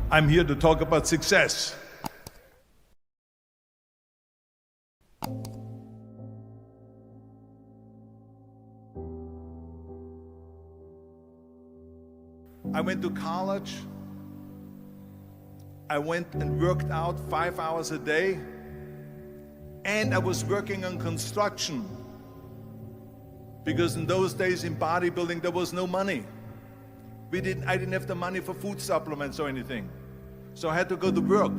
I'm here to talk about success. I went to college. I went and worked out 5 hours a day, and I was working on construction, because in those days in bodybuilding there was no money. I didn't have the money for food supplements or anything, so I had to go to work.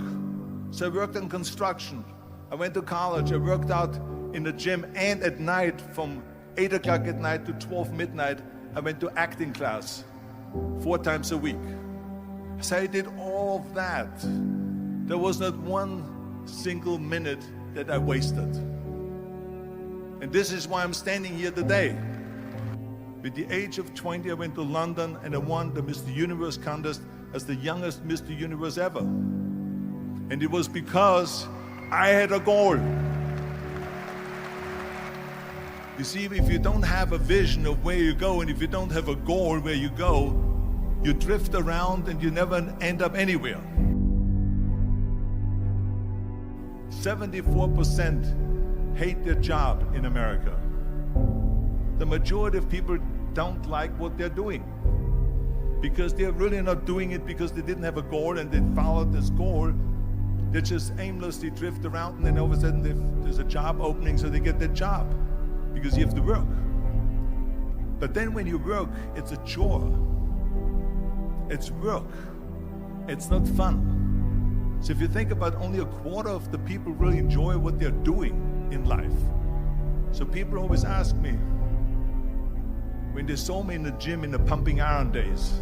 So I worked on construction. I went to college. I worked out in the gym, and at night from 8 o'clock at night to 12 midnight I went to acting class 4 times a week. So I did all of that. There was not one single minute that I wasted. And this is why I'm standing here today. With the age of 20, I went to London and I won the Mr. Universe contest as the youngest Mr. Universe ever. And it was because I had a goal. You see, if you don't have a vision of where you go, and if you don't have a goal where you go, you drift around and you never end up anywhere. 74% hate their job in America. The majority of people don't like what they're doing because they're really not doing it because they didn't have a goal and they followed this goal. They just aimlessly drift around, and then all of a sudden there's a job opening, so they get that job because you have to work. But then when you work, it's a chore. It's work. It's not fun. So if you think about, only a quarter of the people really enjoy what they're doing in life. So people always ask me, when they saw me in the gym in the pumping iron days,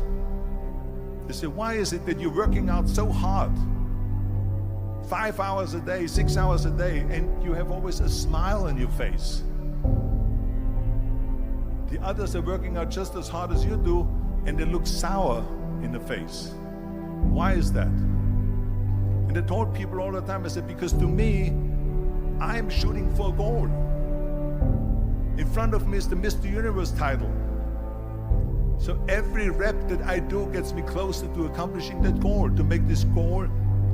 they say, why is it that you're working out so hard? 5 hours a day, 6 hours a day, and you have always a smile on your face. The others are working out just as hard as you do, and they look sour in the face. Why is that? And I told people all the time, I said, because to me, I'm shooting for a goal. In front of me is the Mr. Universe title. So every rep that I do gets me closer to accomplishing that goal, to make this goal,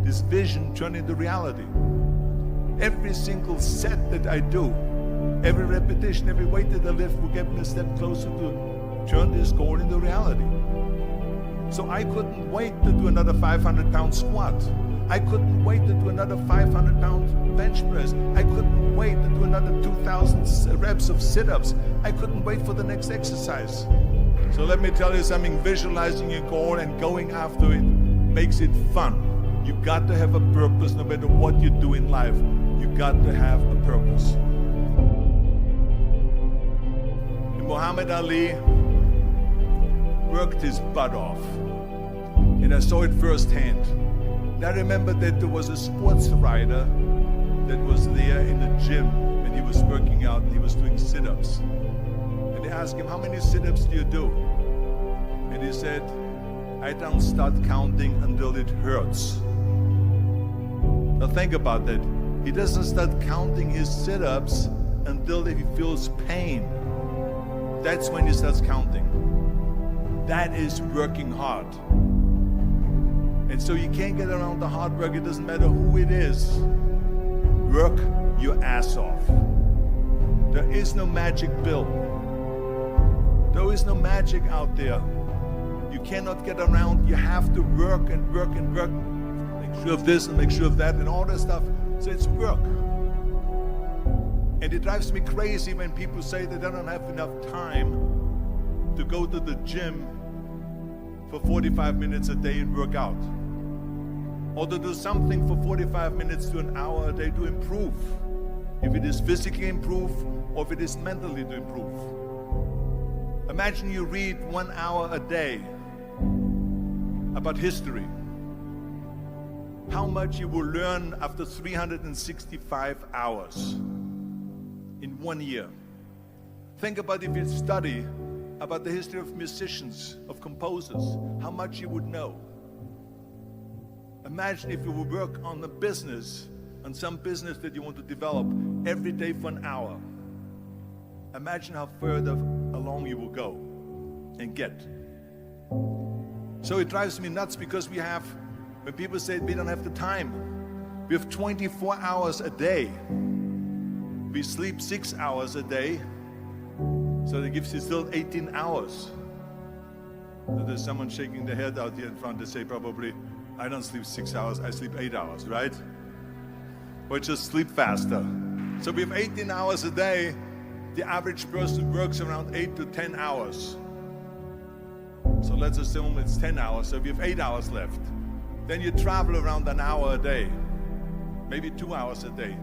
this vision, turn into reality. Every single set that I do, every repetition, every weight that I lift will get me a step closer to turn this goal into reality. So I couldn't wait to do another 500-pound squat. I couldn't wait to do another 500-pound bench press. I couldn't wait to do another 2,000 reps of sit-ups. I couldn't wait for the next exercise. So let me tell you something, visualizing your goal and going after it makes it fun. You got to have a purpose no matter what you do in life. You got to have a purpose. And Muhammad Ali worked his butt off, and I saw it firsthand. And I remember that there was a sports writer that was there in the gym when he was working out and he was doing sit-ups. And they asked him, how many sit-ups do you do? And he said, I don't start counting until it hurts. Now think about that. He doesn't start counting his sit-ups until he feels pain. That's when he starts counting. That is working hard. And so you can't get around the hard work. It doesn't matter who it is. Work your ass off. There is no magic pill. There is no magic out there. You cannot get around. You have to work and work and work. Make sure of this and make sure of that and all that stuff. So it's work. And it drives me crazy when people say that they don't have enough time to go to the gym for 45 minutes a day and work out. Or to do something for 45 minutes to an hour a day to improve. If it is physically improve or if it is mentally to improve. Imagine you read 1 hour a day about history. How much you will learn after 365 hours in 1 year. Think about if you study about the history of musicians, of composers, how much you would know. Imagine if you would work on a business, on some business that you want to develop every day for an hour. Imagine how further along you will go and get. So it drives me nuts because we have When people say we don't have the time, we have 24 hours a day. We sleep 6 hours a day, so that gives you still 18 hours. So there's someone shaking their head out here in front. They say probably, I don't sleep 6 hours, I sleep 8 hours, right? Or just sleep faster. So we have 18 hours a day. The average person works around 8 to 10 hours. So let's assume it's 10 hours, so we have 8 hours left. Then you travel around an hour a day, maybe 2 hours a day.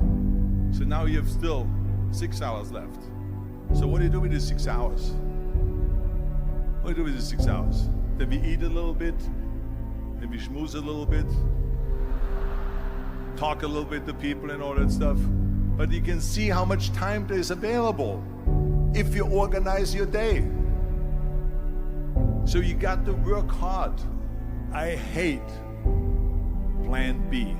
So now you have still 6 hours left. So what do you do with these 6 hours? What do you do with these 6 hours? Then we eat a little bit, then we schmooze a little bit, talk a little bit to people and all that stuff. But you can see how much time there is available if you organize your day. So you got to work hard. I hate plan B.